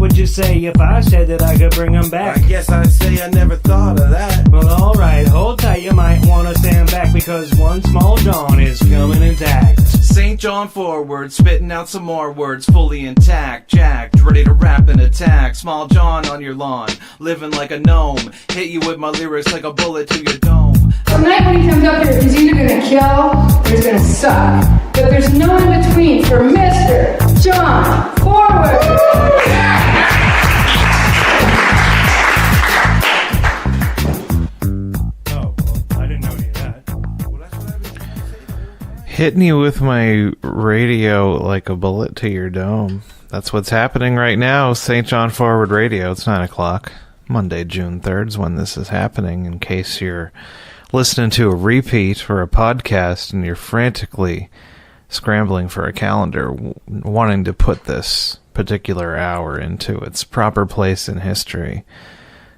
would you say if I said that I could bring them back? I guess I'd say I never thought of that. Well, alright, hold tight, you might want to stand back, because one small John is coming intact. St. John forward, spitting out some more words, fully intact, jacked, ready to rap and attack. Small John on your lawn, living like a gnome, hit you with my lyrics like a bullet to your dome. Tonight when he comes up here, he's either gonna kill or he's gonna suck. But there's no in between for Mr. John Forward. Oh, well, I didn't know any of that. Well, that's what I've been trying to say. Hitting you with my radio like a bullet to your dome. That's what's happening right now. St. John Forward Radio. It's 9 o'clock. Monday, June 3rd is when this is happening, in case you're listening to a repeat or a podcast and you're frantically scrambling for a calendar, wanting to put this particular hour into its proper place in history.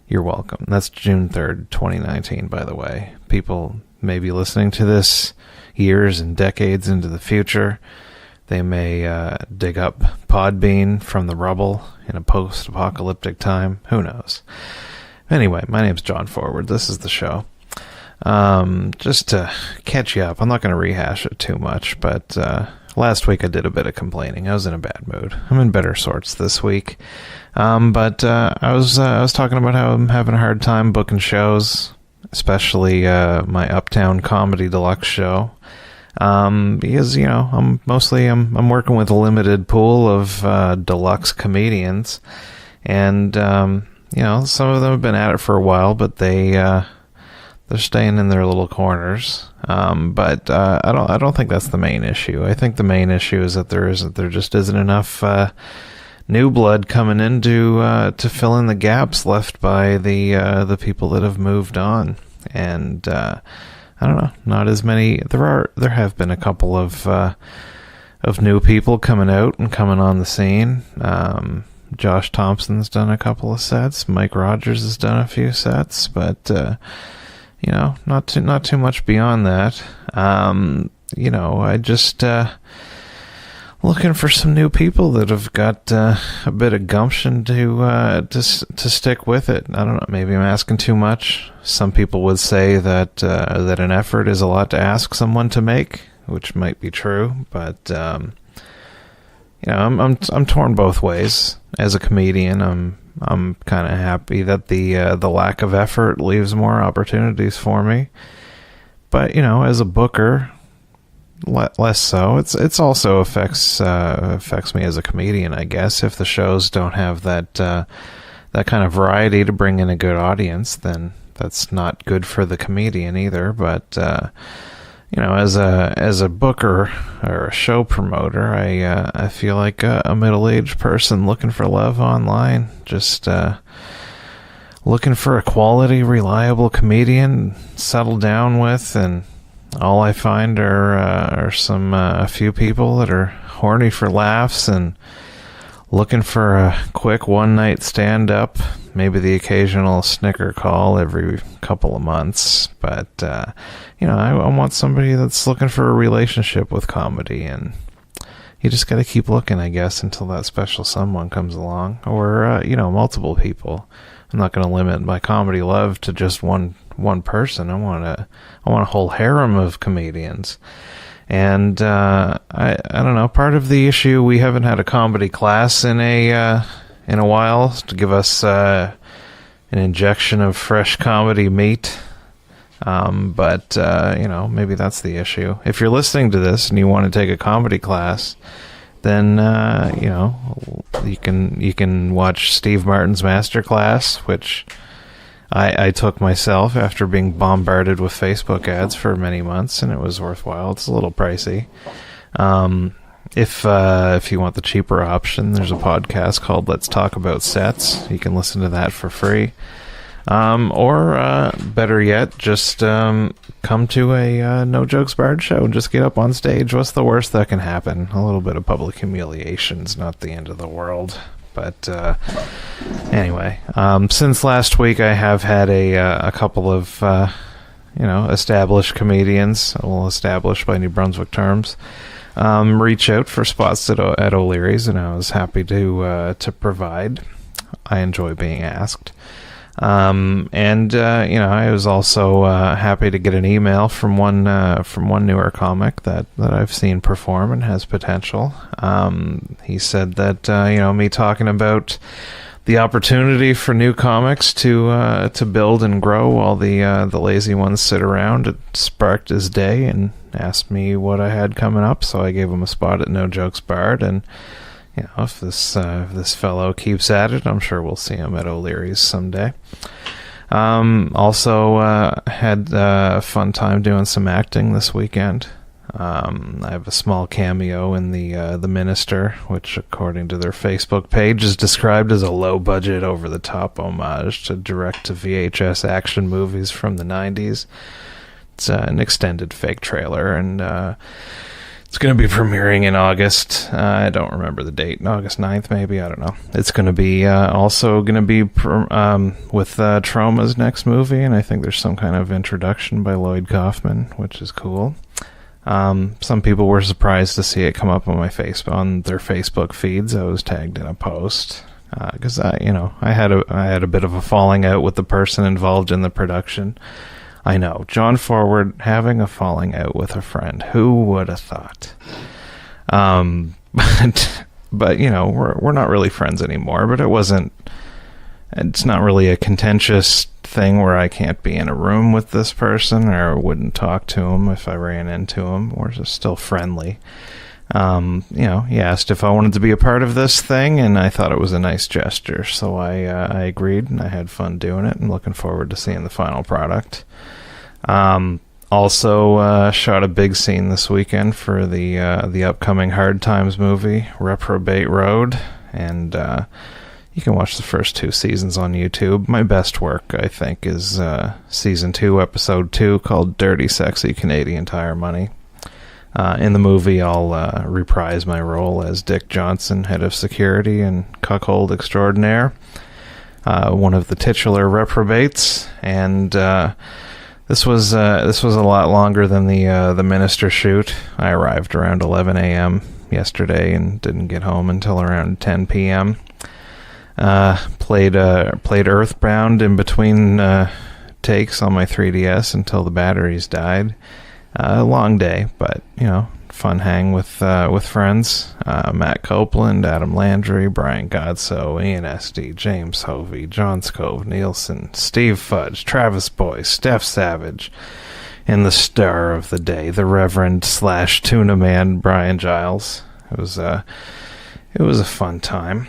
You're welcome. That's June 3rd, 2019, by the way. People may be listening to this years and decades into the future. They may dig up Podbean from the rubble in a post-apocalyptic time. Who knows? Anyway, my name's John Forward. This is the show. Just to catch you up, I'm not going to rehash it too much, but last week I did a bit of complaining. I was in a bad mood. I'm in better sorts this week. But I was talking about how I'm having a hard time booking shows, especially my Uptown Comedy Deluxe show. Because, you know, I'm working with a limited pool of deluxe comedians, and you know, some of them have been at it for a while, but they're staying in their little corners. But I don't think that's the main issue. I think the main issue is that there just isn't enough new blood coming in to fill in the gaps left by the people that have moved on. And I don't know, not as many. There have been a couple of new people coming out and coming on the scene. Josh Thompson's done a couple of sets. Mike Rogers has done a few sets, but you know, not too much beyond that. You know, I just looking for some new people that have got a bit of gumption to stick with it. I don't know. Maybe I'm asking too much. Some people would say that an effort is a lot to ask someone to make, which might be true. But you know, I'm torn both ways. As a comedian, I'm kind of happy that the lack of effort leaves more opportunities for me. But you know, as a booker, less so. It's also affects me as a comedian, I guess. If the shows don't have that kind of variety to bring in a good audience, then that's not good for the comedian either. But you know, as a booker or a show promoter, I feel like a middle-aged person looking for love online, just looking for a quality, reliable comedian, settle down with, and all I find are a few people that are horny for laughs and looking for a quick one-night stand-up, maybe the occasional snicker call every couple of months. But, you know, I want somebody that's looking for a relationship with comedy, and you just got to keep looking, I guess, until that special someone comes along, or, you know, multiple people. I'm not going to limit my comedy love to just one person. I want a whole harem of comedians. And I don't know, part of the issue, we haven't had a comedy class in a while to give us an injection of fresh comedy meat. But you know, maybe that's the issue. If you're listening to this and you want to take a comedy class, then you know, you can watch Steve Martin's masterclass, which I took myself after being bombarded with Facebook ads for many months, and it was worthwhile. It's a little pricey. If you want the cheaper option, there's a podcast called Let's Talk About Sets. You can listen to that for free. Or better yet, just come to a No Jokes Barred show and just get up on stage. What's the worst that can happen? A little bit of public humiliation's not the end of the world. But anyway, since last week, I have had a couple of you know, established comedians, well, established by New Brunswick terms, reach out for spots at O'Leary's, and I was happy to provide. I enjoy being asked. I was also happy to get an email from one newer comic that I've seen perform and has potential. He said that me talking about the opportunity for new comics to build and grow while the lazy ones sit around, it sparked his day and asked me what I had coming up. So I gave him a spot at No Jokes Barred, and if this fellow keeps at it, I'm sure we'll see him at O'Leary's someday. Also had a fun time doing some acting this weekend. I have a small cameo in the Minister, which according to their Facebook page is described as a low-budget, over-the-top homage to direct-to-VHS action movies from the 90s. It's an extended fake trailer, and it's going to be premiering in August. I don't remember the date. August 9th, maybe? I don't know. It's going to be also going to be with Trauma's next movie, and I think there's some kind of introduction by Lloyd Kaufman, which is cool. Some people were surprised to see it come up on their Facebook feeds. I was tagged in a post because I had a bit of a falling out with the person involved in the production. I know, John Forward having a falling out with a friend. Who would have thought? But we're not really friends anymore. But it's not really a contentious thing where I can't be in a room with this person or wouldn't talk to him if I ran into him. We're just still friendly. He asked if I wanted to be a part of this thing, and I thought it was a nice gesture, so I agreed, and I had fun doing it, and looking forward to seeing the final product. Also shot a big scene this weekend for the upcoming Hard Times movie, Reprobate Road, and you can watch the first 2 seasons on YouTube. My best work, I think, is Season 2, Episode 2, called Dirty Sexy Canadian Tire Money. In the movie, I'll reprise my role as Dick Johnson, head of security and cuckold extraordinaire, one of the titular reprobates, and this was a lot longer than the Minister shoot. I arrived around 11 a.m. yesterday and didn't get home until around 10 p.m. Played Earthbound in between takes on my 3DS until the batteries died. A long day, but fun hang with friends. Matt Copeland, Adam Landry, Brian Godsoe, Ian Esty, James Hovey, John Scove, Nielsen, Steve Fudge, Travis Boyce, Steph Savage, and the star of the day, the Reverend / Tuna Man Brian Giles. It was a fun time,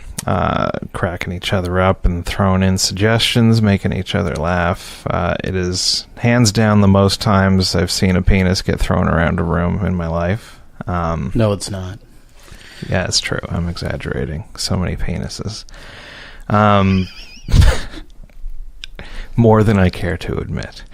cracking each other up and throwing in suggestions, making each other laugh. It is hands down the most times I've seen a penis get thrown around a room in my life. No, it's not. Yeah, it's true. I'm exaggerating. So many penises. More than I care to admit.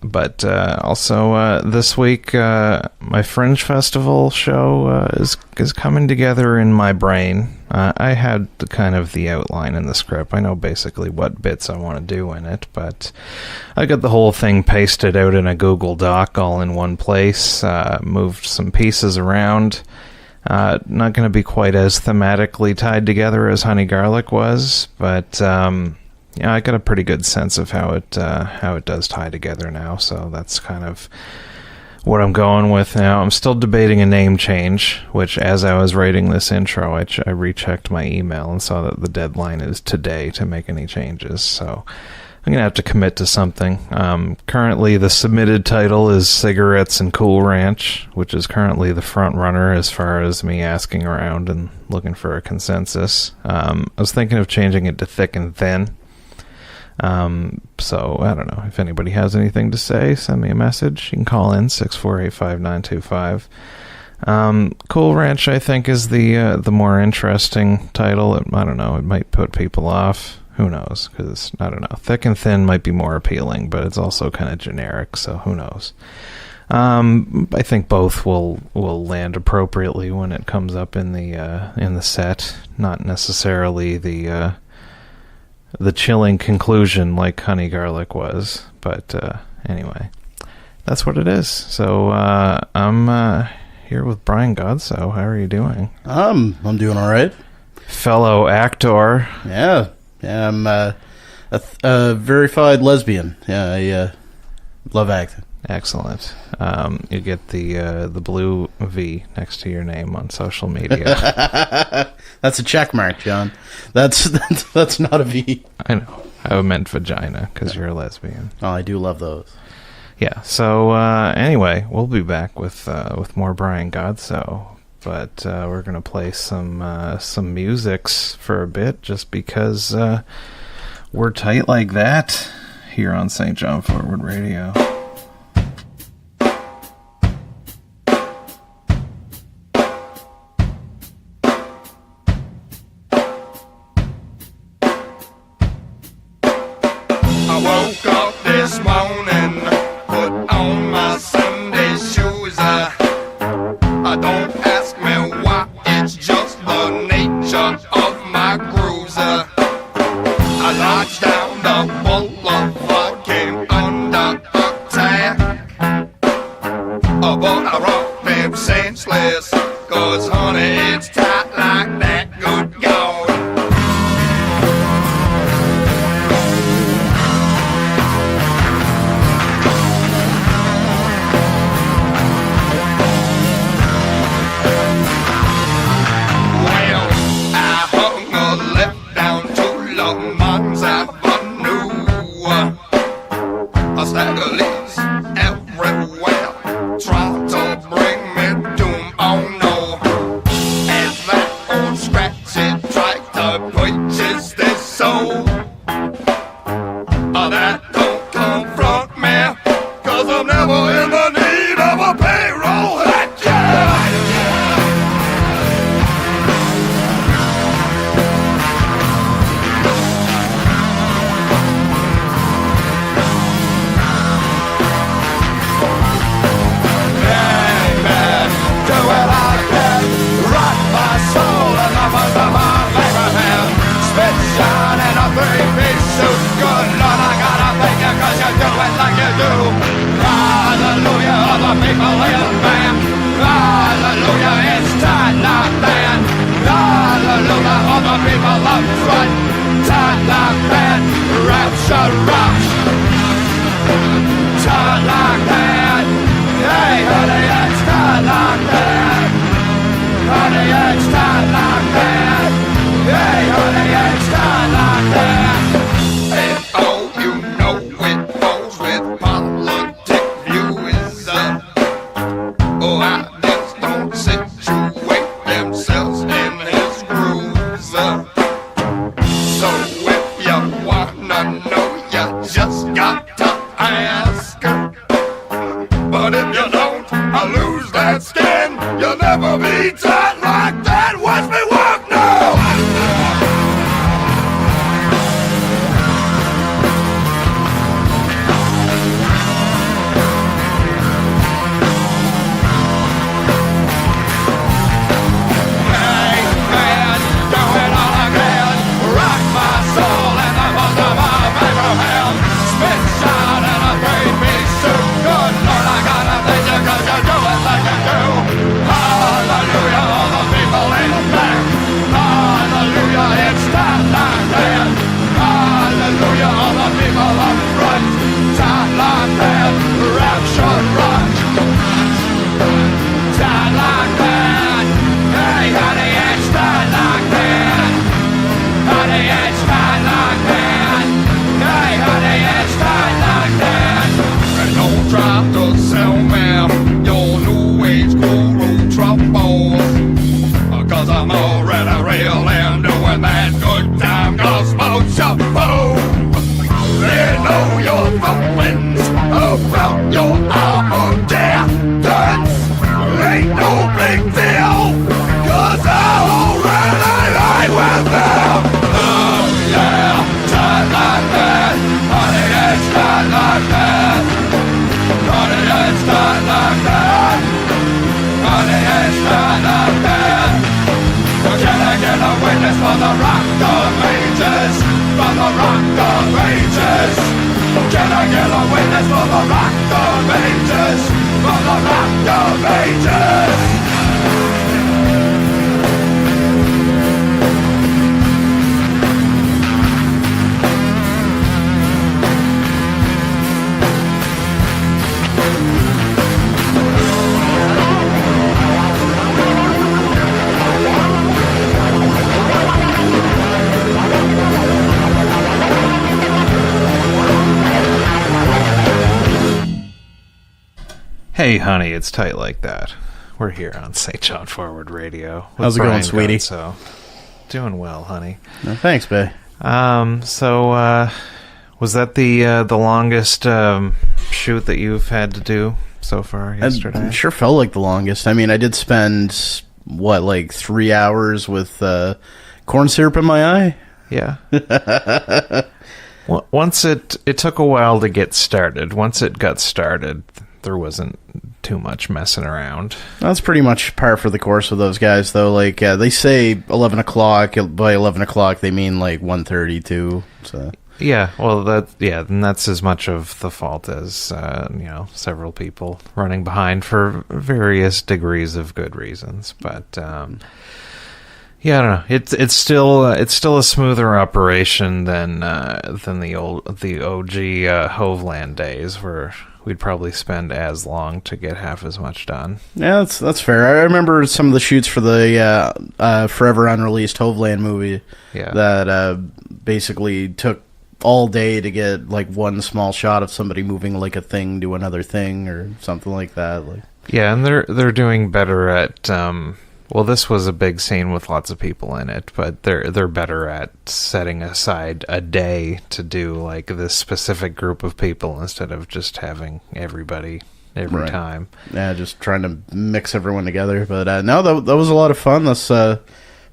But also this week, my Fringe Festival show is coming together in my brain. I had the outline in the script. I know basically what bits I want to do in it, but I got the whole thing pasted out in a Google Doc all in one place, moved some pieces around. Not going to be quite as thematically tied together as Honey Garlic was, but I got a pretty good sense of how it does tie together now, so that's kind of what I'm going with now. I'm still debating a name change, which as I was writing this intro, I rechecked my email and saw that the deadline is today to make any changes, so I'm going to have to commit to something. Currently, the submitted title is Cigarettes and Cool Ranch, which is currently the front runner as far as me asking around and looking for a consensus. I was thinking of changing it to Thick and Thin. So I don't know if anybody has anything to say, send me a message. You can call in 648-5925. Cool Ranch, I think, is the more interesting title. I don't know, it might put people off. Who knows? Because I don't know. Thick and Thin might be more appealing, but it's also kind of generic, so who knows? I think both will land appropriately when it comes up in the set. Not necessarily the chilling conclusion like Honey Garlic was, but anyway, that's what it is. So I'm here with Brian Godsoe. How are you doing? I'm doing all right. Fellow actor. Yeah, I'm a verified lesbian. Yeah, I love acting. Excellent. You get the blue V next to your name on social media. That's a check mark, John. That's not a V. I know. I meant vagina because you're a lesbian. Oh, I do love those. Yeah. So anyway, we'll be back with more Brian Godsoe, but we're gonna play some musics for a bit, just because we're tight like that here on St. John Forward Radio. For the rock of ages, Can I get a witness for the rock of ages? For the rock of ages? Hey, honey, it's tight like that. We're here on St. John Forward Radio. with How's it going, Brian sweetie? Godsoe. Doing well, honey. Thanks, babe. Was that the longest shoot that you've had to do so far yesterday? It sure felt like the longest. I mean, I did spend, like 3 hours with corn syrup in my eye? Yeah. Once it took a while to get started. Once it got started, there wasn't too much messing around. That's pretty much par for the course with those guys, though. Like, they say 11 o'clock. By 11 o'clock, they mean like 1:32. So. Yeah, well, and that's as much of the fault as, several people running behind for various degrees of good reasons. But, yeah, I don't know. It's still a smoother operation than the OG Hoveland days, where we'd probably spend as long to get half as much done. Yeah, that's fair. I remember some of the shoots for the forever unreleased Hoveland movie that basically took all day to get like one small shot of somebody moving like a thing to another thing or something like that. Like, yeah, and they're doing better at. Well, this was a big scene with lots of people in it, but they're better at setting aside a day to do like this specific group of people instead of just having everybody every time. Yeah, just trying to mix everyone together. But no, that was a lot of fun. That's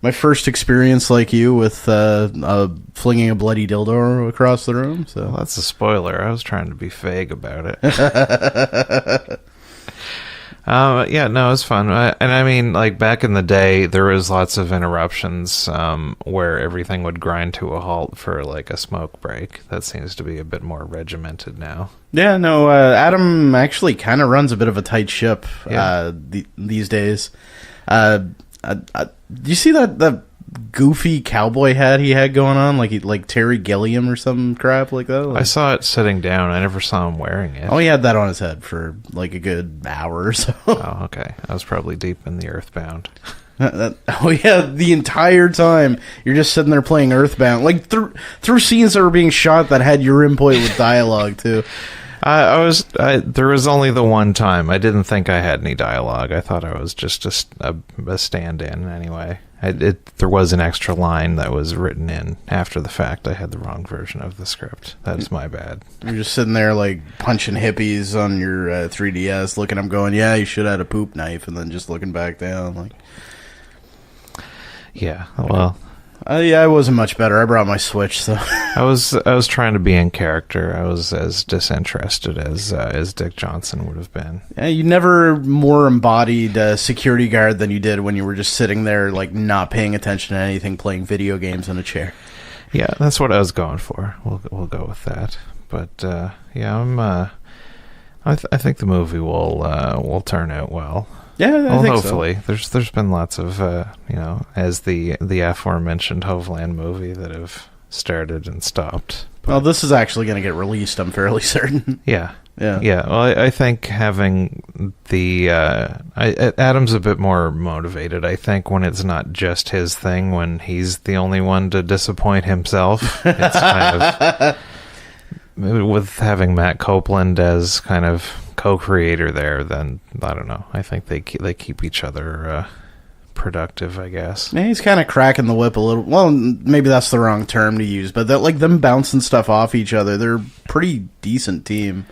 my first experience like you with flinging a bloody dildo across the room. So well, that's a spoiler. I was trying to be vague about it. Yeah, no, it was fun. And I mean, like, back in the day, there was lots of interruptions where everything would grind to a halt for, like, a smoke break. That seems to be a bit more regimented now. Yeah, no, Adam actually kind of runs a bit of a tight ship these days. Do you see that goofy cowboy hat he had going on, like Terry Gilliam or some crap like that? I saw it sitting down. I never saw him wearing it. Oh, he had that on his head for like a good hour or so. Oh, okay. I was probably deep in the Earthbound. Oh yeah, the entire time you're just sitting there playing Earthbound, like through scenes that were being shot that had your input with dialogue too. There was only the one time. I didn't think I had any dialogue. I thought I was just a stand-in anyway. There was an extra line that was written in after the fact. I had the wrong version of the script. That's my bad. You're just sitting there like punching hippies on your 3DS, looking at them going, yeah, you should have had a poop knife, and then just looking back down. Like, yeah, well... yeah, I wasn't much better. I brought my Switch, so... I was trying to be in character. I was as disinterested as Dick Johnson would have been. Yeah, you never more embodied a security guard than you did when you were just sitting there, like, not paying attention to anything, playing video games in a chair. Yeah, that's what I was going for. We'll go with that. But yeah, I think the movie will turn out well. Yeah, I think hopefully. so. There's been lots of as the aforementioned Hoveland movie that have started and stopped. Well, this is actually going to get released, I'm fairly certain. Yeah. Well, I think having the Adam's a bit more motivated. I think when it's not just his thing, when he's the only one to disappoint himself, it's kind of with having Matt Copeland as kind of co-creator there. Then I don't know. I think they keep each other productive, I guess. Yeah, he's kind of cracking the whip a little. Well, maybe that's the wrong term to use, but that, like, them bouncing stuff off each other, they're a pretty decent team.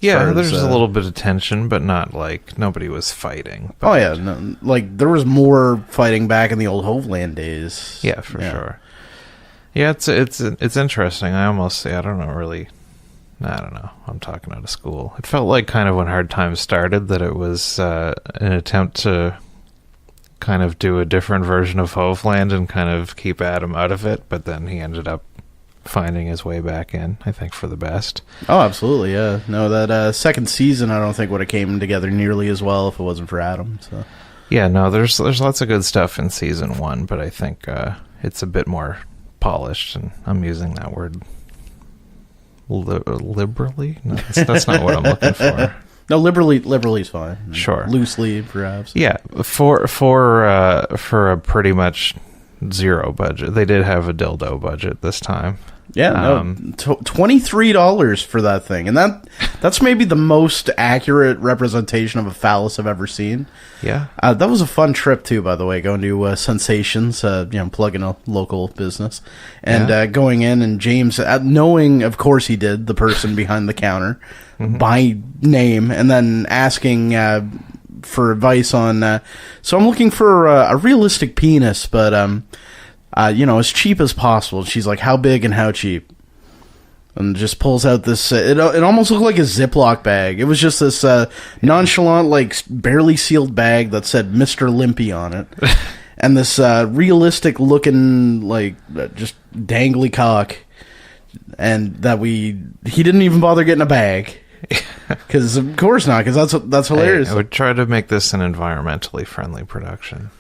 Yeah, there's a little bit of tension, but not like nobody was fighting. Oh yeah, no, like there was more fighting back in the old Hoveland days. Yeah, for sure. Yeah, it's interesting. I don't know. I'm talking out of school. It felt like kind of when Hard Times started that it was an attempt to kind of do a different version of Hoveland and kind of keep Adam out of it, but then he ended up finding his way back in, I think, for the best. Oh, absolutely, yeah. No, that second season, I don't think would have came together nearly as well if it wasn't for Adam. So. Yeah, no, there's lots of good stuff in season 1, but I think it's a bit more polished, and I'm using that word liberally. No, that's not what I'm looking for. No, liberally is fine. Sure, loosely, perhaps. Yeah, for a pretty much zero budget, they did have a dildo budget this time. Yeah, no, $23 for that thing, and that's maybe the most accurate representation of a phallus I've ever seen. Yeah, that was a fun trip too, by the way. Going to Sensations, plugging a local business, and going in, and James, knowing, of course, he did the person behind the counter by name, and then asking for advice on. So I'm looking for a realistic penis, but as cheap as possible. She's like, how big and how cheap? And just pulls out this, it almost looked like a Ziploc bag. It was just this nonchalant, like, barely sealed bag that said Mr. Limpy on it. And this realistic looking, like, just dangly cock. And that he didn't even bother getting a bag. Because, of course not, because that's hilarious. Hey, I would try to make this an environmentally friendly production.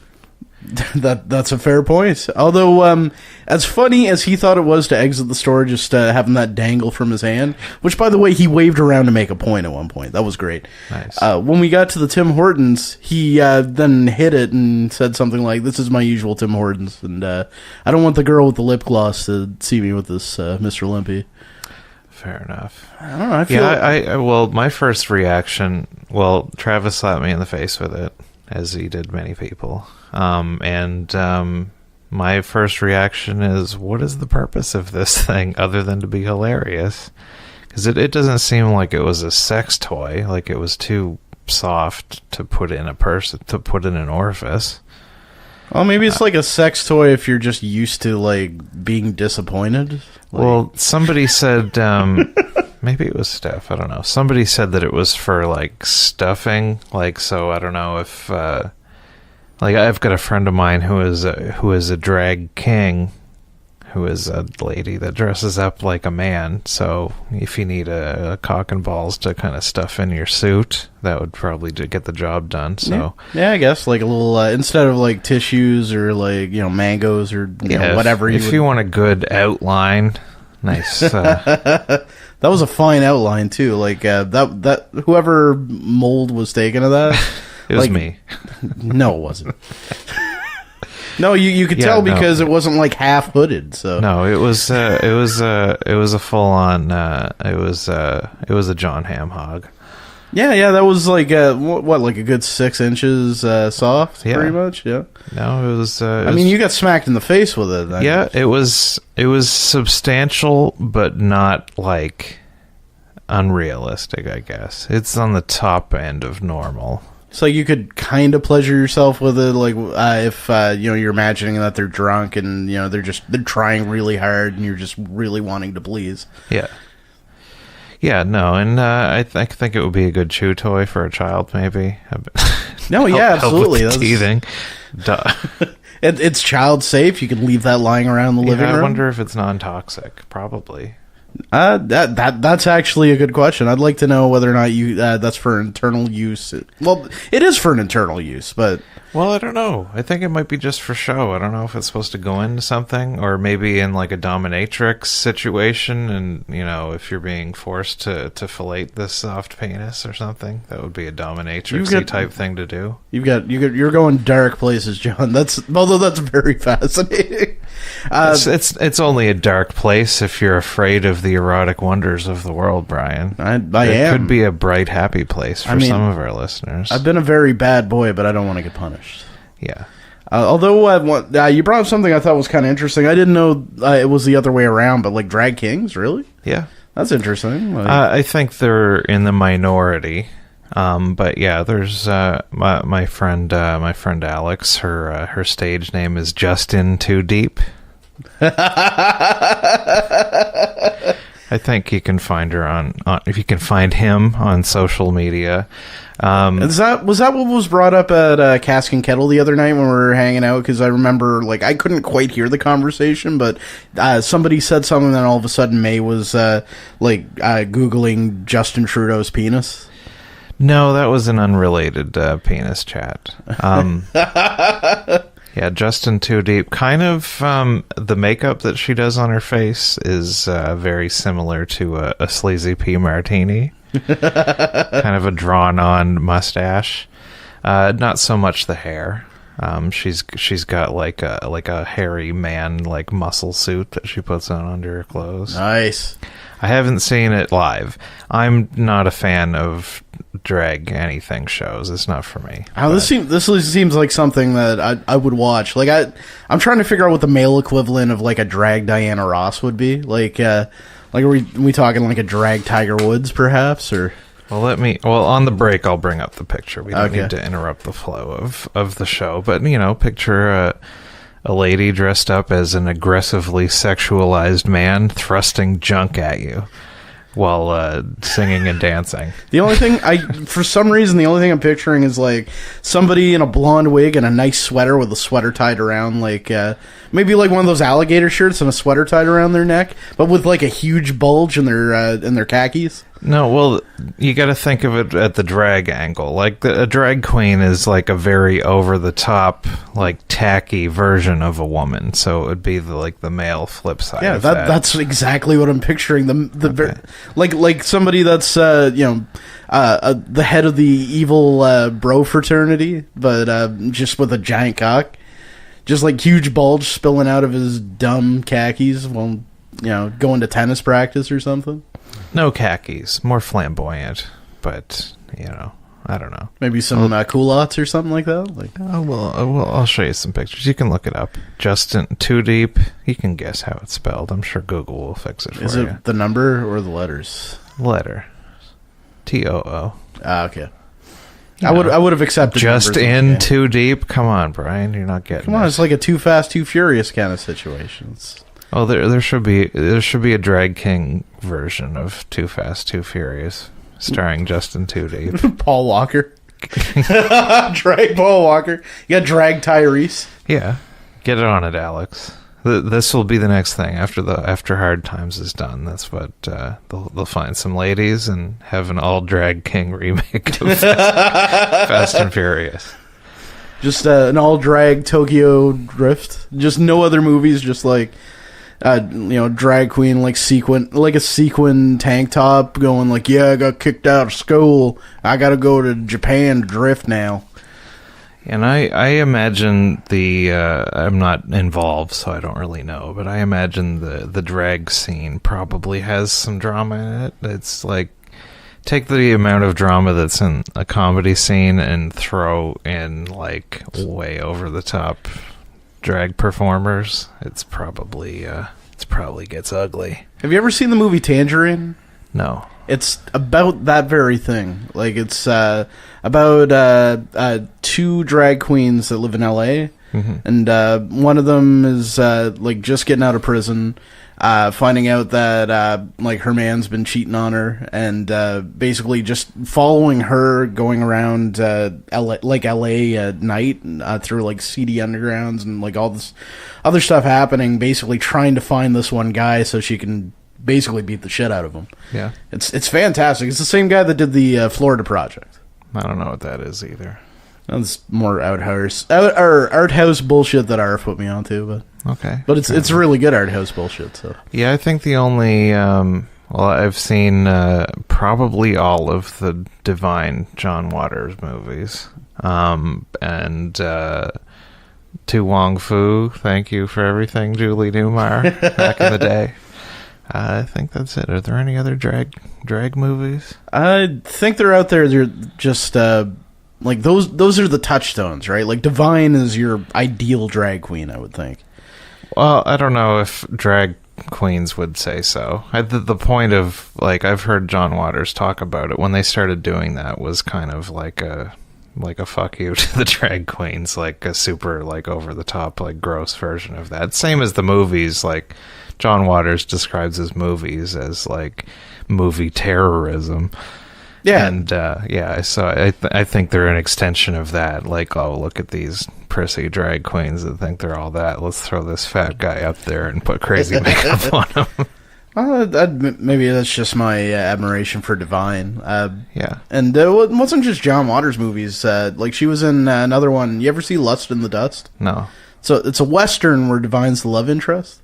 That's a fair point. Although, as funny as he thought it was to exit the store, just having that dangle from his hand, which, by the way, he waved around to make a point at one point. That was great. Nice. When we got to the Tim Hortons, he then hit it and said something like, "This is my usual Tim Hortons, and I don't want the girl with the lip gloss to see me with this Mr. Limpy." Fair enough. I don't know. I feel well, my first reaction, Travis slapped me in the face with it, as he did many people. My first reaction is, what is the purpose of this thing other than to be hilarious? Because it doesn't seem like it was a sex toy. Like, it was too soft to put in an orifice. Well, maybe it's like a sex toy if you're just used to, like, being disappointed. Well, somebody said, maybe it was Steph, I don't know. Somebody said that it was for, like, stuffing. Like, so I don't know if, like, I've got a friend of mine who is a drag king, who is a lady that dresses up like a man. So if you need a cock and balls to kind of stuff in your suit, that would probably get the job done. So yeah, I guess like a little instead of like tissues or like mangoes or whatever. If you want a good outline, nice. That was a fine outline too. Like that whoever mold was taken of that. It was me. No, it wasn't. No, you could tell because it wasn't like half hooded. So no, it was a full on. It was a John Hamm hog. Yeah, that was like like a good 6 inches soft, pretty much. Yeah. No, it was. I mean, you got smacked in the face with it. Yeah, it was substantial, but not like unrealistic. I guess it's on the top end of normal. So you could kind of pleasure yourself with it, like if you're imagining that they're drunk and they're trying really hard and you're just really wanting to please. Yeah, no, and I think it would be a good chew toy for a child, maybe. No, yeah, absolutely. Help with teething. Duh. It's child safe. You can leave that lying around the living room. I wonder if it's non-toxic. Probably. That's actually a good question. I'd like to know whether or not that's for internal use. Well, it is for an internal use, but I don't know. I think it might be just for show. I don't know if it's supposed to go into something, or maybe in like a dominatrix situation, and if you're being forced to fillet this soft penis or something, that would be a dominatrix type thing to do. You're going dark places, John. Although that's very fascinating. It's only a dark place if you're afraid of the erotic wonders of the world, Brian. It could be a bright, happy place for some of our listeners. I've been a very bad boy, but I don't want to get punished. Yeah. Although you brought up something I thought was kind of interesting. I didn't know it was the other way around, but like drag kings, really? Yeah. That's interesting. I think they're in the minority. But yeah, there's my friend Alex. Her stage name is Justin Too Deep. I think you can find her on if you can find him on social media. Was that what was brought up at Cask and Kettle the other night when we were hanging out? Because I remember, like, I couldn't quite hear the conversation, but somebody said something, and then all of a sudden May was Googling Justin Trudeau's penis. No, that was an unrelated penis chat. Yeah, Justin Too Deep. Kind of the makeup that she does on her face is very similar to a Sleazy P Martini. Kind of a drawn-on mustache. Not so much the hair. She's got like a hairy man like muscle suit that she puts on under her clothes. Nice. I haven't seen it live. I'm not a fan of drag anything shows. It's not for me. This seems like something that I would watch. Like I'm trying to figure out what the male equivalent of like a drag Diana Ross would be. Like are we talking like a drag Tiger Woods perhaps, or? Well, on the break I'll bring up the picture. We don't need to interrupt the flow of the show. But picture a lady dressed up as an aggressively sexualized man thrusting junk at you while singing and dancing. The only thing for some reason, I'm picturing is like somebody in a blonde wig and a nice sweater with a sweater tied around, like maybe like one of those alligator shirts and a sweater tied around their neck, but with like a huge bulge in their khakis. No, well, you got to think of it at the drag angle. Like a drag queen is like a very over-the-top, like tacky version of a woman. So it would be the male flip side. Yeah, that's exactly what I'm picturing. Like somebody that's the head of the evil bro fraternity, but just with a giant cock, just like huge bulge spilling out of his dumb khakis while going to tennis practice or something. No khakis, more flamboyant, but I don't know. Maybe some culottes or something like that. I'll show you some pictures. You can look it up. Justin Too Deep. You can guess how it's spelled. I'm sure Google will fix it for you. Is it the number or the letters? Letter. TOO. Okay. I would have accepted. Just in Too Deep. Come on, Brian. You're not getting. Come on, it's like a Too Fast, Too Furious kind of situation. Oh, there should be a drag king version of Too Fast, Too Furious, starring Justin Too Deep. Paul Walker. Drag Paul Walker. You got drag Tyrese. Yeah, get it on it, Alex. This will be the next thing after Hard Times is done. That's what they'll find some ladies and have an all drag king remake of Fast and Furious. Just an all drag Tokyo Drift. Just no other movies. Just like. Drag queen like a sequin tank top going like, yeah, I got kicked out of school, I gotta go to Japan to drift now. And I imagine I'm not involved, so I don't really know, but I imagine the drag scene probably has some drama in it. It's like, take the amount of drama that's in a comedy scene and throw in like way over the top drag performers. It's probably gets ugly. Have you ever seen the movie Tangerine? No. It's about that very thing. Like it's about two drag queens that live in LA, and one of them is like just getting out of prison, finding out that like her man's been cheating on her, and basically just following her going around LA at night through like seedy undergrounds and like all this other stuff happening, basically trying to find this one guy so she can basically beat the shit out of him. Yeah, it's fantastic. It's the same guy that did the Florida Project. I don't know what that is either. That's more art house bullshit that Arf put me onto, but okay. But it's really good art house bullshit. So yeah, I think the only I've seen probably all of the Divine John Waters movies, and To Wong Fu. Thank you for everything, Julie Newmar. Back in the day. I think that's it. Are there any other drag movies? I think they're out there. They're just like those are the touchstones, right? Like Divine is your ideal drag queen, I would think. Well, I don't know if drag queens would say so. The point of, like, I've heard John Waters talk about it. When they started doing that was kind of like a fuck you to the drag queens, like a super like over the top like gross version of that. Same as the movies, like John Waters describes his movies as like movie terrorism. Yeah, and so I think they're an extension of that. Like, oh, look at these prissy drag queens that think they're all that. Let's throw this fat guy up there and put crazy makeup on him. Maybe that's just my admiration for Divine. Yeah. And it wasn't just John Waters movies. Like, she was in another one. You ever see Lust in the Dust? No. So it's a Western where Divine's the love interest.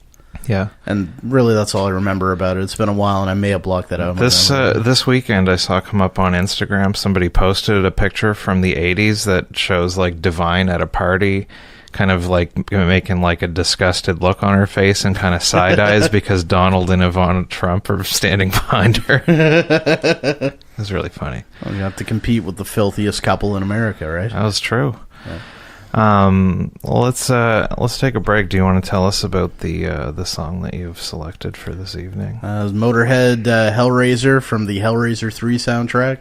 Yeah. And really, that's all I remember about it. It's been a while, and I may have blocked that out. This weekend, I saw come up on Instagram, somebody posted a picture from the 80s that shows, like, Divine at a party, kind of, like, making, like, a disgusted look on her face and kind of side eyes because Donald and Ivana Trump are standing behind her. It was really funny. Well, you have to compete with the filthiest couple in America, right? That was true. Yeah. Well, let's take a break. Do you want to tell us about the song that you've selected for this evening? Motorhead Hellraiser from the Hellraiser 3 soundtrack.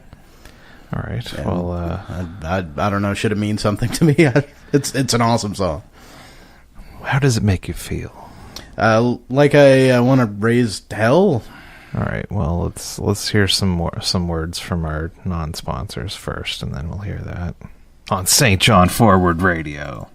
All right. And well, I don't know. Should it mean something to me? It's an awesome song. How does it make you feel? Like I want to raise hell. All right. Well, let's hear some words from our non-sponsors first, and then we'll hear that on St. John Forward Radio.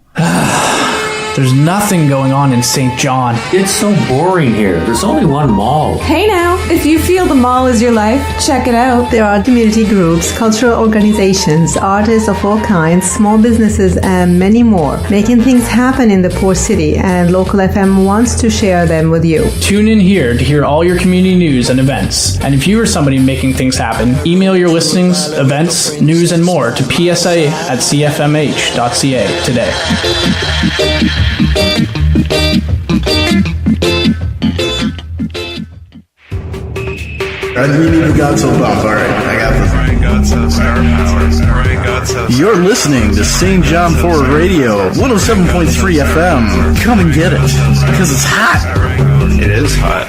There's nothing going on in St. John. It's so boring here. There's only one mall. Hey now, if you feel the mall is your life, check it out. There are community groups, cultural organizations, artists of all kinds, small businesses, and many more, making things happen in the poor city, and Local FM wants to share them with you. Tune in here to hear all your community news and events. And if you are somebody making things happen, email your listings, events, news, and more to psa@cfmh.ca today. And we need a Godsoe bump. All right, I got this. Brian Godsoe, Star Powers. Brian Godsoe. You're listening to St. John Forward Radio, 107.3 FM. Come and get it, because it's hot. It is hot.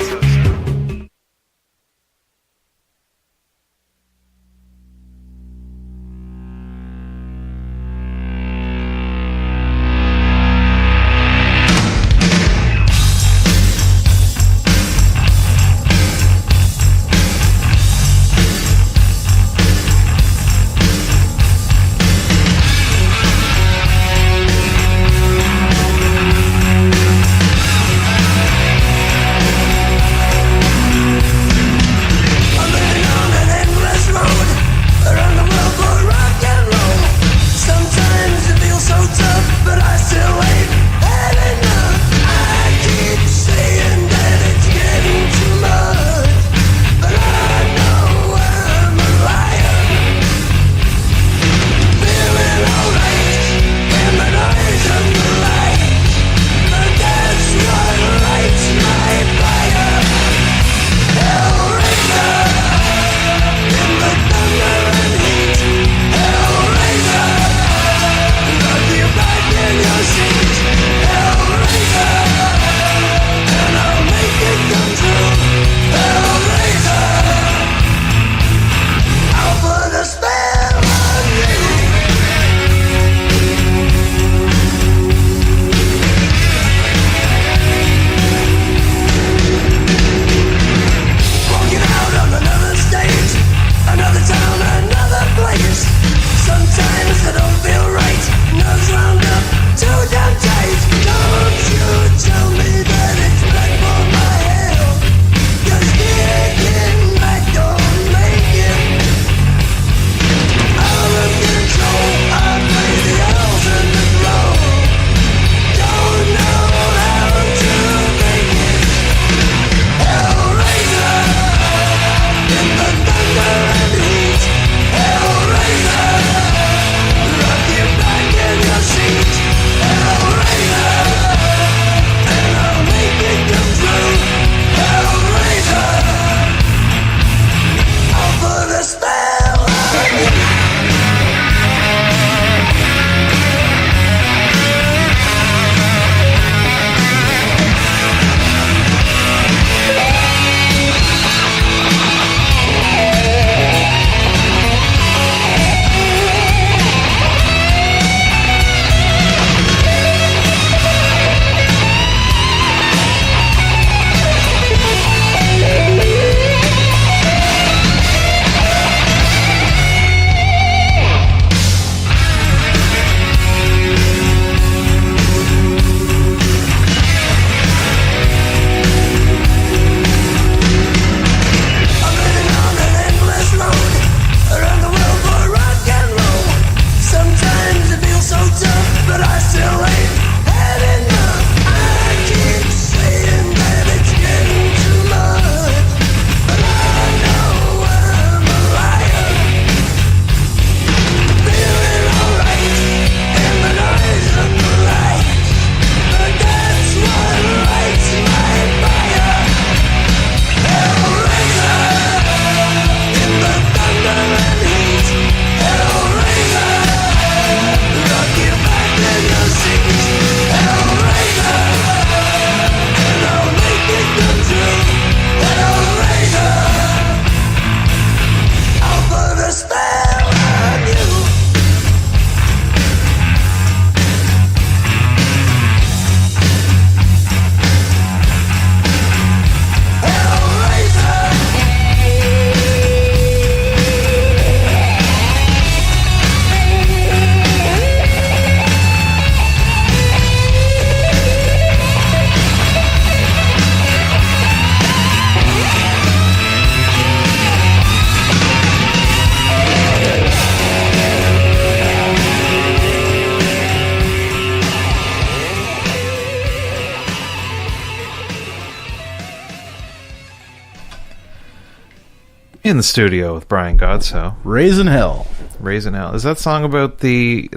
In the studio with Brian Godsoe. Raising Hell. Raising Hell. Is that song about the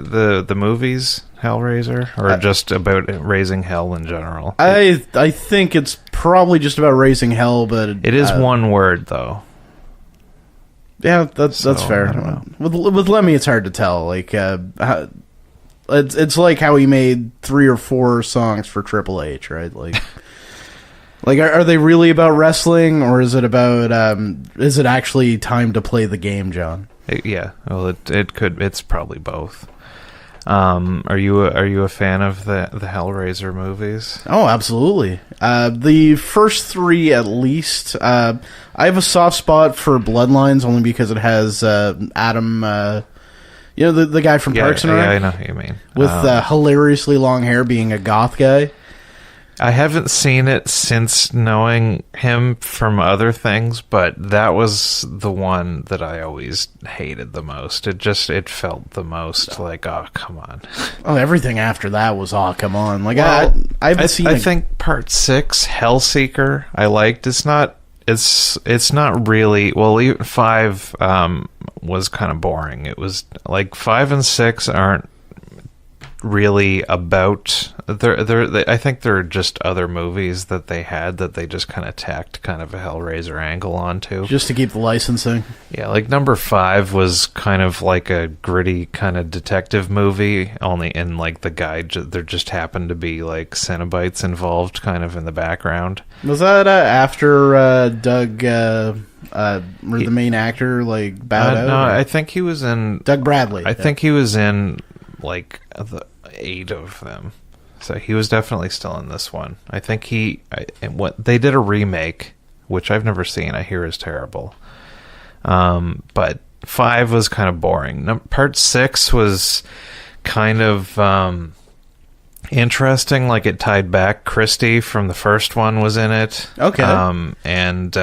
movies, Hellraiser? Or just about raising hell in general? I think it's probably just about raising hell, but... It is one word, though. Yeah, that's fair. I don't know. With Lemmy, it's hard to tell. Like, it's like how he made 3 or 4 songs for Triple H, right? Like... Like, are they really about wrestling, or is it about, is it actually time to play the game, John? Yeah, well, it's probably both. Are you a fan of the Hellraiser movies? Oh, absolutely. The first 3, at least. I have a soft spot for Bloodlines, only because it has, Adam, the guy from Parks and Rec? Yeah, I know who you mean. With, hilariously long hair being a goth guy. I haven't seen it since knowing him from other things, but that was the one that I always hated the most. It felt the most like, oh, come on. Oh, everything after that was, oh, come on. Like, well, I think part 6, Hellseeker, I liked. It's not really, well, even 5 was kind of boring. It was like 5 and 6 aren't really about I think they're just other movies that they had that they just kind of tacked kind of a Hellraiser angle onto just to keep the licensing. Yeah, like number 5 was kind of like a gritty kind of detective movie, only in like the guy there just happened to be like Cenobites involved kind of in the background. Was that after Doug the main actor like bowed out? No, I think he was in Doug Bradley. I think he was in like the 8 of them, so he was definitely still in this one. I think they did a remake, which I've never seen. I hear is terrible. But 5 was kind of boring. Part 6 was kind of interesting. Like, it tied back. Christie from the first one was in it. Okay. And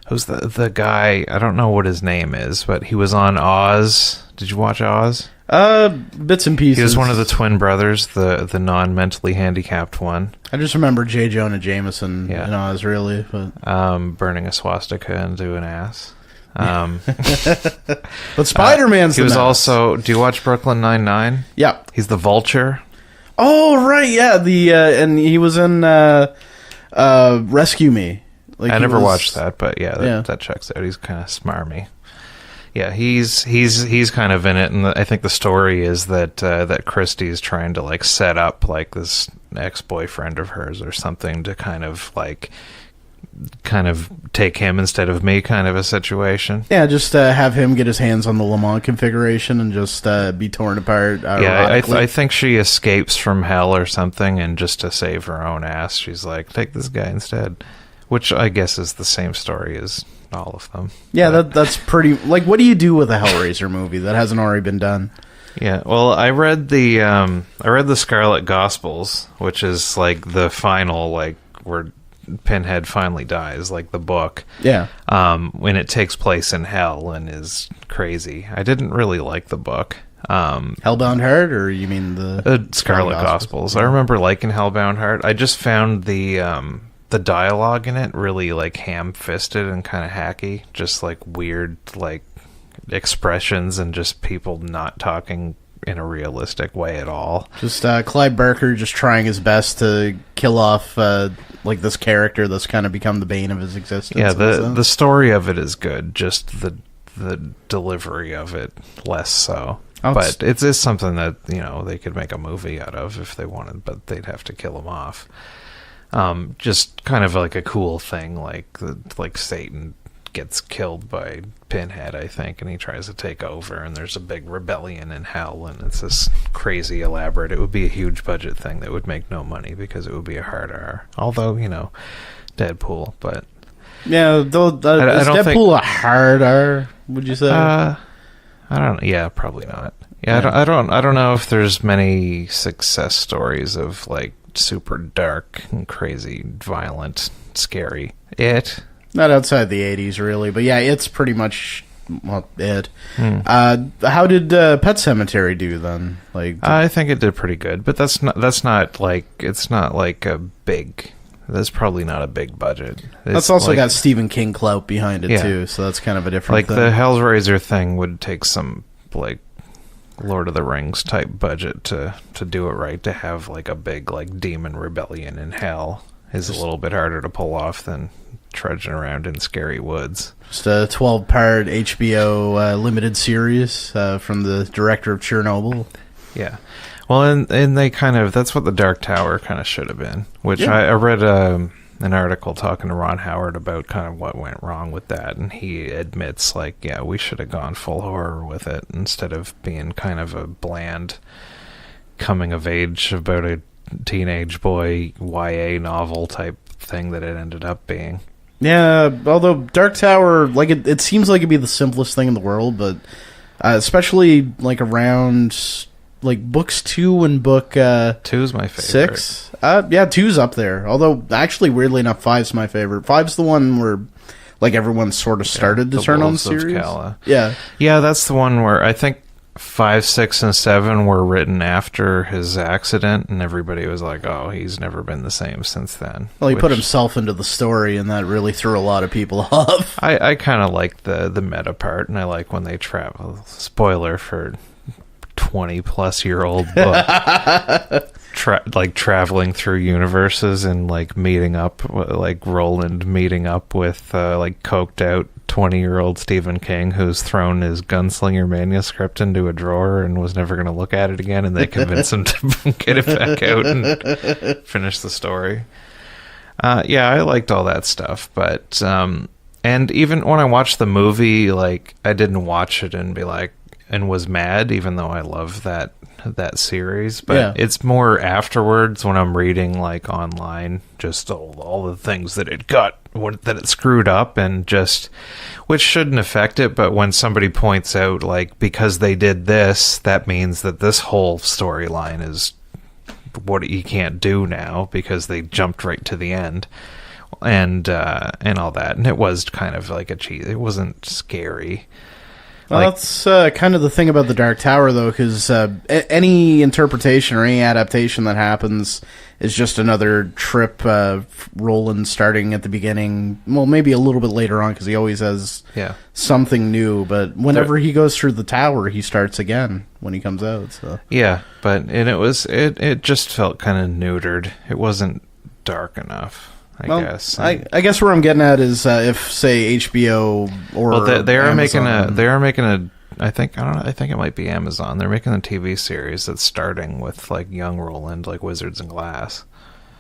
who's the guy? I don't know what his name is, but he was on Oz. Did you watch Oz? Bits and pieces. He was one of the twin brothers, the non-mentally handicapped one. I just remember J. Jonah Jameson in Oz, really. But... burning a swastika into an ass. But Spider-Man's he was also... Do you watch Brooklyn Nine-Nine? Yeah. He's the Vulture. Oh, right, yeah. And he was in Rescue Me. Like, I never watched that, but that checks out. He's kind of smarmy. Yeah, he's kind of in it, and I think the story is that Christie's trying to like set up like this ex-boyfriend of hers or something to kind of take him instead of me, kind of a situation. Yeah, just have him get his hands on the Le Mans configuration and just be torn apart. Yeah, I think she escapes from hell or something, and just to save her own ass, she's like, take this guy instead, which I guess is the same story as all of them. Yeah, that's pretty... Like, what do you do with a Hellraiser movie that hasn't already been done? Yeah, well, I read the Scarlet Gospels, which is like the final, like, where Pinhead finally dies, like the book. Yeah. When it takes place in hell and is crazy. I didn't really like the book. Hellbound Heart, or you mean the Scarlet Gospels? Yeah. I remember liking Hellbound Heart. I just found the dialogue in it really like ham-fisted and kind of hacky, just like weird like expressions and just people not talking in a realistic way at all. Just Clive Barker just trying his best to kill off like this character that's kind of become the bane of his existence. Yeah, the story of it is good, just the delivery of it less so. But it's something that, you know, they could make a movie out of if they wanted, but they'd have to kill him off. Just kind of like a cool thing, like Satan gets killed by Pinhead, I think, and he tries to take over, and there's a big rebellion in hell, and it's this crazy elaborate. It would be a huge budget thing that would make no money because it would be a hard R. Although, you know, Deadpool, but yeah, is Deadpool a hard R? Would you say? I don't. Yeah, probably not. Yeah, I don't know if there's many success stories of like super dark and crazy, violent, scary. Not outside the 80s, really, but yeah, it's pretty much it. How did Pet Sematary do then? Like, I think it did pretty good, but that's not like, it's not like a big That's probably not a big budget. That's also got Stephen King clout behind it too, so that's kind of a different thing. The Hellraiser thing would take some like Lord of the Rings type budget to do it right. To have like a big like demon rebellion in hell is a little bit harder to pull off than trudging around in scary woods. Just a 12-part HBO limited series from the director of Chernobyl. Yeah. Well, and they kind of, that's what the Dark Tower kind of should have been, which I read an article talking to Ron Howard about kind of what went wrong with that, and he admits, like, yeah, we should have gone full horror with it instead of being kind of a bland coming of age about a teenage boy YA novel type thing that it ended up being. Yeah, although Dark Tower, like, it seems like it'd be the simplest thing in the world, but especially, like, around... like books 2 and book 2's my favorite. 6. Yeah, 2's up there. Although actually, weirdly enough, 5's my favorite. 5's the one where like everyone sort of started to turn on the series. Yeah, that's the one where I think 5, 6, and 7 were written after his accident, and everybody was like, "Oh, he's never been the same since then." Well, he put himself into the story, and that really threw a lot of people off. I kind of like the meta part, and I like when they travel. Spoiler for 20-plus-year-old book, traveling through universes and like meeting up, like Roland meeting up with like coked out 20-year-old Stephen King, who's thrown his Gunslinger manuscript into a drawer and was never going to look at it again, and they convince him to get it back out and finish the story. Yeah, I liked all that stuff, but and even when I watched the movie, like I didn't watch it and be like, and was mad, even though I love that series. But it's more afterwards when I'm reading like online, just all the things that it got, that it screwed up, and just, which shouldn't affect it. But when somebody points out, like, because they did this, that means that this whole storyline is what you can't do now because they jumped right to the end. And all that. And it was kind of like a cheat. It wasn't scary. Well, that's kind of the thing about the Dark Tower, though, because any interpretation or any adaptation that happens is just another trip. Roland starting at the beginning, well, maybe a little bit later on, because he always has something new. But whenever he goes through the tower, he starts again when he comes out. So yeah, it just felt kind of neutered. It wasn't dark enough. I guess. I guess where I'm getting at is if, say, HBO or they are making a. I think it might be Amazon. They're making a TV series that's starting with like young Roland, like Wizards and Glass.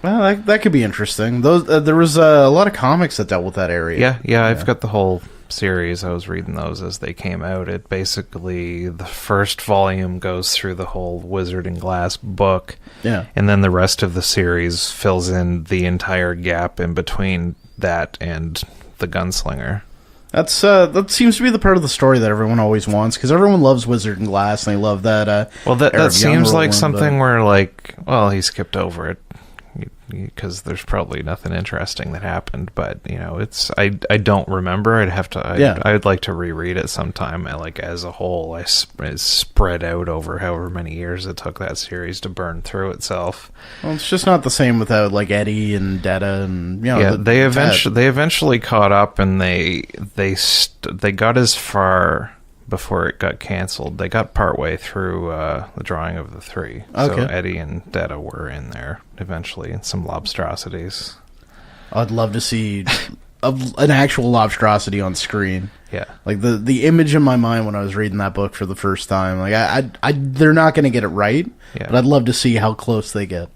Well, that could be interesting. Those there was a lot of comics that dealt with that area. Yeah. I've got the whole series. I was reading those as they came out. It basically, the first volume goes through the whole Wizard and Glass book, and then the rest of the series fills in the entire gap in between that and the Gunslinger. That seems to be the part of the story that everyone always wants, because everyone loves Wizard and Glass and they love that. Well, that seems like something where, like, well, he skipped over it because there's probably nothing interesting that happened, but you know, it's I don't remember. I'd like to reread it sometime. Like as a whole, it's spread out over however many years it took that series to burn through itself. Well, it's just not the same without like Eddie and Detta and they eventually caught up, and they got as far before it got canceled. They got partway through the Drawing of the Three. Okay. So Eddie and Detta were in there eventually, and some lobstrosities. I'd love to see an actual lobstrosity on screen. Yeah. Like the image in my mind when I was reading that book for the first time, like I they're not going to get it right, but I'd love to see how close they get.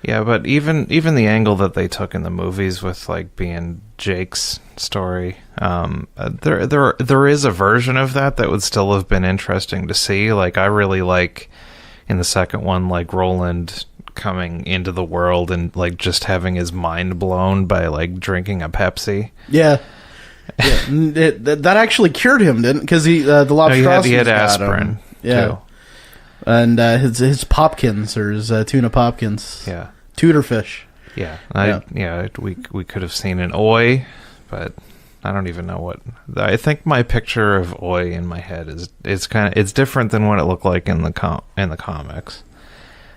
Yeah, but even the angle that they took in the movies with like being Jake's story, there is a version of that would still have been interesting to see. Like I really like in the second one, like Roland coming into the world and like just having his mind blown by like drinking a Pepsi. Yeah. That actually cured him, didn't? Because the lobstrosity he had aspirin. Too. And his popkins, or his tuna popkins. Yeah. Tudor fish. Yeah. We could have seen an Oi, but I don't even know what. I think my picture of Oi in my head is it's different than what it looked like in the comics.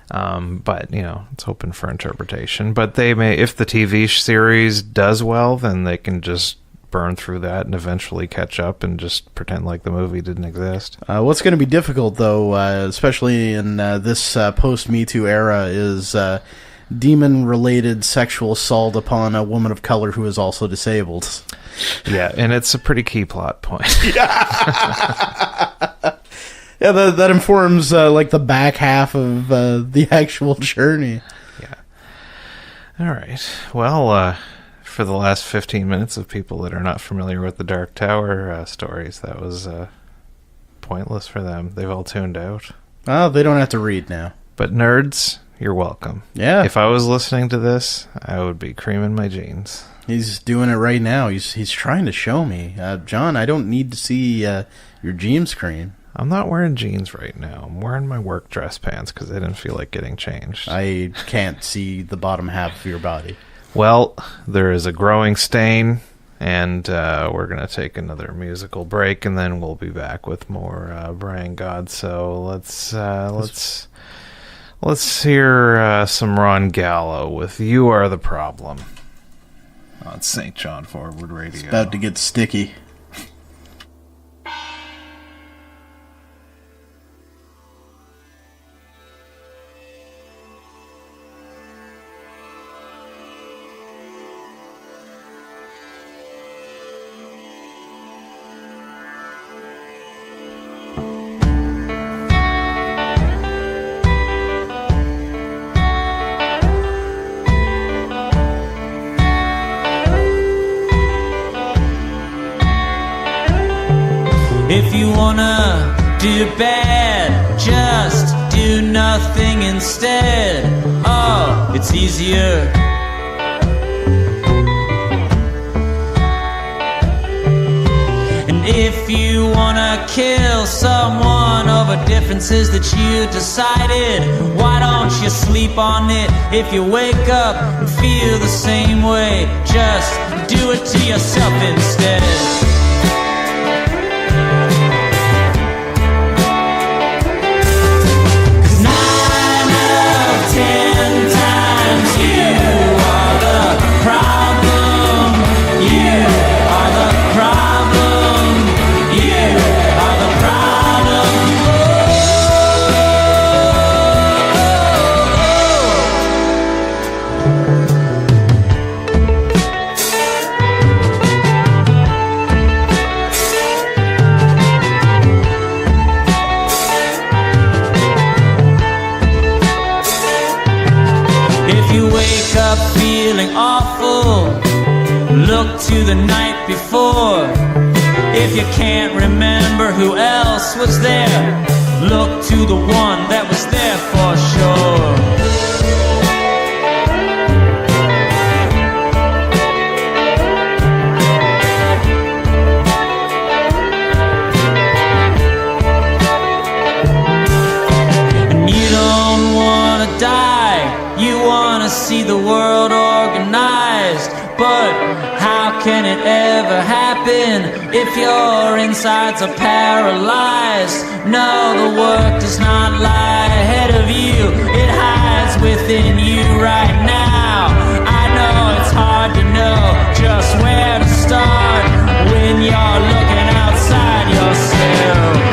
But, it's open for interpretation. But they may, if the TV series does well, then they can just burn through that and eventually catch up and just pretend like the movie didn't exist. What's going to be difficult, though, especially in this post-Me Too era, is demon-related sexual assault upon a woman of color who is also disabled. Yeah, and it's a pretty key plot point. Yeah, that informs the back half of the actual journey. Yeah. All right. Well, for the last 15 minutes of people that are not familiar with the Dark Tower stories, that was pointless for them. They've all tuned out. Oh, they don't have to read now. But nerds, you're welcome. Yeah. If I was listening to this, I would be creaming my jeans. He's doing it right now. He's trying to show me. John, I don't need to see your jeans cream. I'm not wearing jeans right now. I'm wearing my work dress pants because I didn't feel like getting changed. I can't see the bottom half of your body. Well, there is a growing stain, and we're going to take another musical break, and then we'll be back with more Brian Godsoe. Let's hear some Ron Gallo with "You Are the Problem" on St. John Forward Radio. It's about to get sticky. If you wanna do bad, just do nothing instead. Oh, it's easier. And if you wanna kill someone over differences that you decided, why don't you sleep on it? If you wake up and feel the same way, just do it to yourself instead. 10 times you are the problem. You are the problem. You are the problem. Feeling awful, look to the night before. If you can't remember who else was there, look to the one that was there for sure. And you don't want to die, you want to see the world organized, but how can it ever happen if your insides are paralyzed? No, the work does not lie ahead of you, it hides within you right now. I know it's hard to know just where to start when you're looking outside yourself.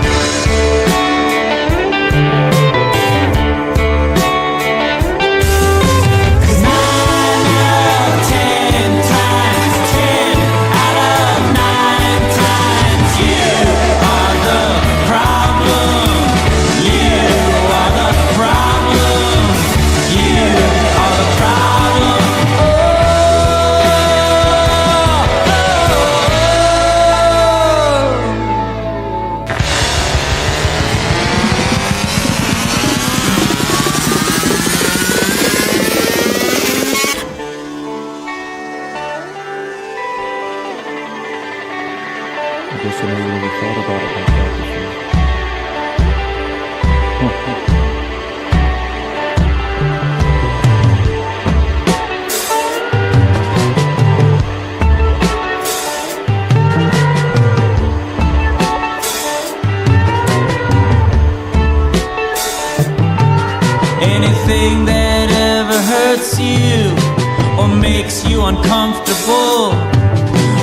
comfortable.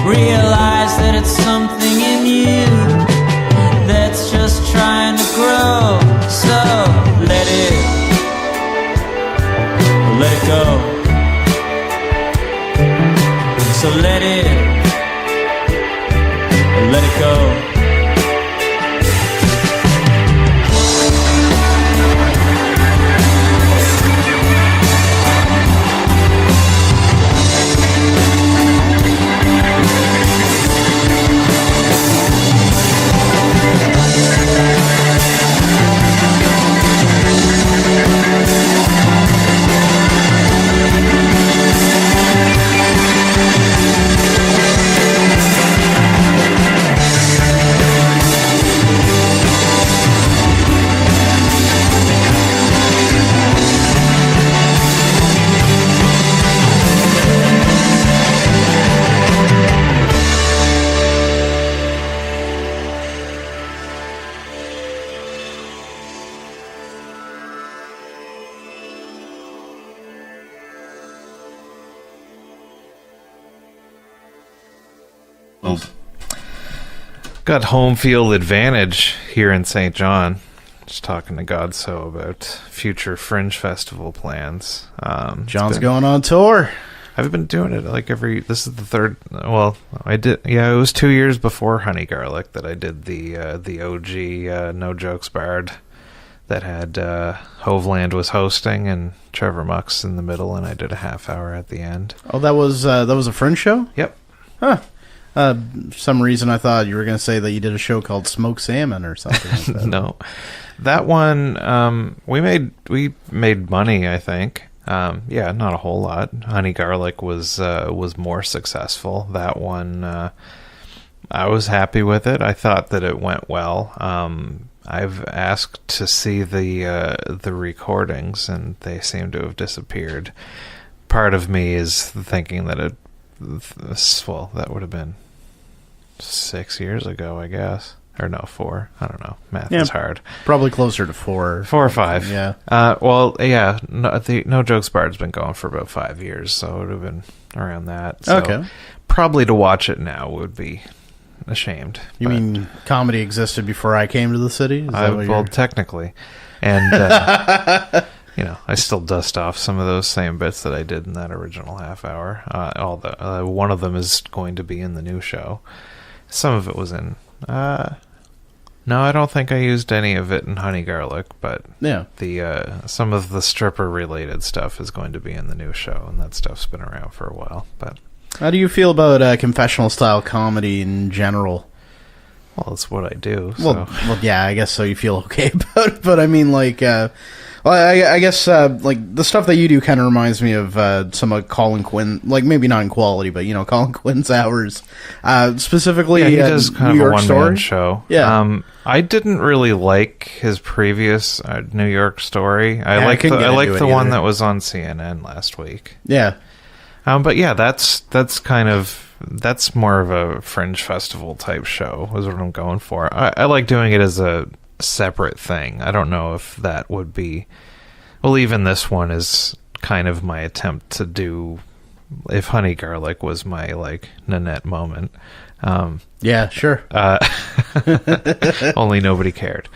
Realize that it's something in you that's just trying to grow. So let it go. So let it go. Got home field advantage here in St. John. Just talking to Godsoe about future Fringe Festival plans. John's going on tour. I've been doing it like this is the third. Well, I did. Yeah, it was 2 years before Honey Garlic that I did the OG No Jokes Bard that had Hoveland was hosting and Trevor Mucks in the middle, and I did a half hour at the end. Oh, that was a Fringe show? Yep. Huh. For some reason I thought you were going to say that you did a show called Smoked Salmon or something like that. No. That one, we made money, I think. Yeah, not a whole lot. Honey Garlic was more successful. That one, I was happy with it. I thought that it went well. I've asked to see the recordings, and they seem to have disappeared. Part of me is thinking that that would have been 6 years ago, I guess. Or no, 4. I don't know. Math is hard. Probably closer to 4. 4 or 5. Yeah. Well, yeah. The No Jokes Bard's been going for about 5 years, so it would have been around that. So okay. Probably to watch it now would be ashamed. You mean comedy existed before I came to the city? Well, technically. And, I still dust off some of those same bits that I did in that original half hour. One of them is going to be in the new show. Some of it was in... no, I don't think I used any of it in Honey Garlic, but yeah, some of the stripper-related stuff is going to be in the new show, and that stuff's been around for a while. But how do you feel about confessional-style comedy in general? Well, it's what I do. So. Well, yeah, I guess so. You feel okay about it, but I mean, like... I guess like the stuff that you do kind of reminds me of some of Colin Quinn, like maybe not in quality, but Colin Quinn's hours, specifically. Yeah, he does kind New of York a one-man show. Yeah, I didn't really like his previous New York Story. I liked the one that was on CNN last week. Yeah, but yeah, that's more of a Fringe Festival type show. Is what I'm going for. I like doing it as a separate thing. I don't know if that would be... Well, even this one is kind of my attempt to do... If Honey Garlic was my, like, Nanette moment. Yeah, sure. Only nobody cared.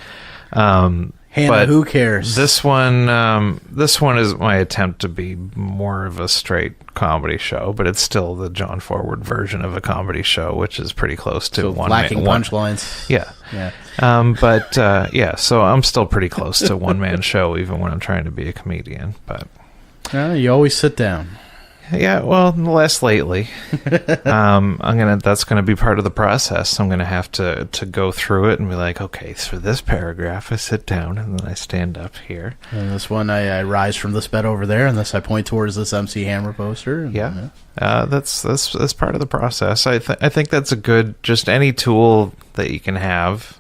Hannah, who cares? This one is my attempt to be more of a straight comedy show, but it's still the John Forward version of a comedy show, which is pretty close to lacking punchlines. Yeah. So I'm still pretty close to one-man show, even when I'm trying to be a comedian. But you always sit down. Yeah, well, less lately. That's gonna be part of the process. I'm gonna have to go through it and be like, okay, for this paragraph, I sit down and then I stand up here. And this one, I rise from this bed over there, and this I point towards this MC Hammer poster. And, that's part of the process. I think that's a good, just any tool that you can have.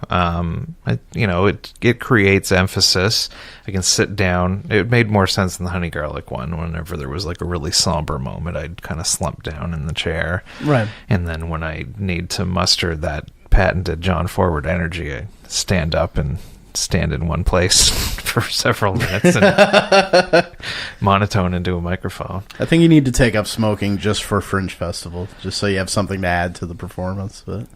It creates emphasis. I can sit down. It made more sense than the Honey Garlic one. Whenever there was like a really somber moment, I'd kind of slump down in the chair. Right. And then when I need to muster that patented John Forward energy, I stand up and stand in one place for several minutes and monotone into a microphone. I think you need to take up smoking just for Fringe Festival, just so you have something to add to the performance. But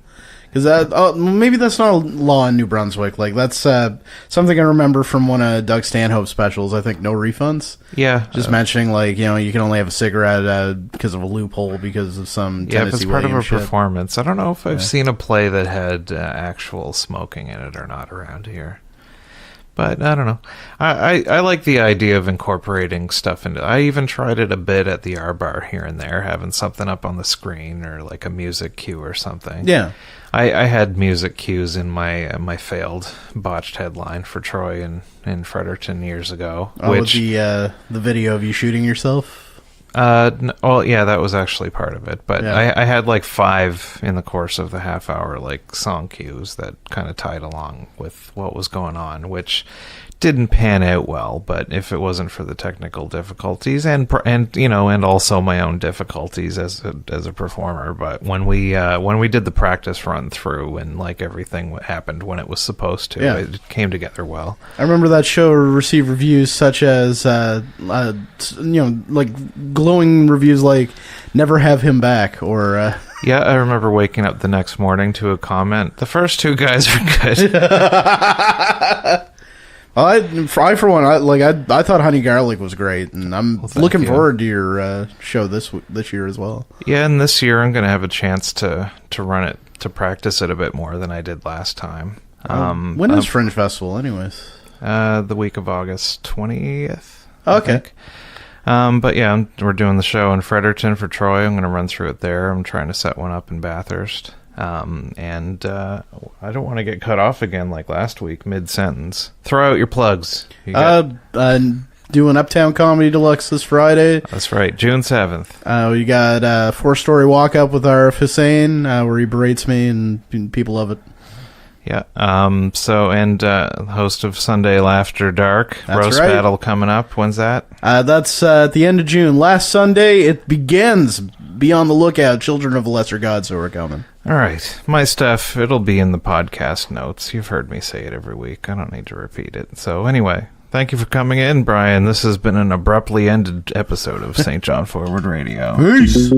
because maybe that's not a law in New Brunswick. Like that's something I remember from one of Doug Stanhope's specials. I think No Refunds. Yeah, just mentioning like you can only have a cigarette because of a loophole because of some Tennessee if it's part of a shit. performance. I don't know if I've seen a play that had actual smoking in it or not around here. But I don't know. I like the idea of incorporating stuff into. I even tried it a bit at the R Bar here and there, having something up on the screen or like a music cue or something. Yeah. I had music cues in my failed botched headline for Troy in Fredericton years ago. Which the video of you shooting yourself? Well, yeah, that was actually part of it. But yeah. I had like 5 in the course of the half hour, like song cues that kind of tied along with what was going on, which didn't pan out well. But if it wasn't for the technical difficulties and also my own difficulties as a performer, but when we did the practice run through and like everything happened when it was supposed to, it came together well. I remember that show received reviews such as like glowing reviews like "Never have him back" or. Yeah, I remember waking up the next morning to a comment. The first 2 guys were good. I for one, I thought Honey Garlic was great, and I'm looking forward to your show this year as well. Yeah, and this year I'm going to have a chance to run it, to practice it a bit more than I did last time. When is Fringe Festival, anyways? The week of August 20th. Okay. But yeah, we're doing the show in Fredericton for Troy. I'm going to run through it there. I'm trying to set one up in Bathurst. And I don't want to get cut off again like last week, mid-sentence. Throw out your plugs. Doing Uptown Comedy Deluxe this Friday. That's right, June 7th. We got a 4-story walk-up with our Hussein, where he berates me, and people love it. Yeah. Host of Sunday Laughter Dark. That's Roast right. Battle coming up. When's that? That's at the end of June. Last Sunday, it begins. Be on the lookout. Children of the Lesser Godsoe are coming. All right. My stuff, it'll be in the podcast notes. You've heard me say it every week. I don't need to repeat it. So anyway, thank you for coming in, Brian. This has been an abruptly ended episode of St. John Forward Radio. Peace.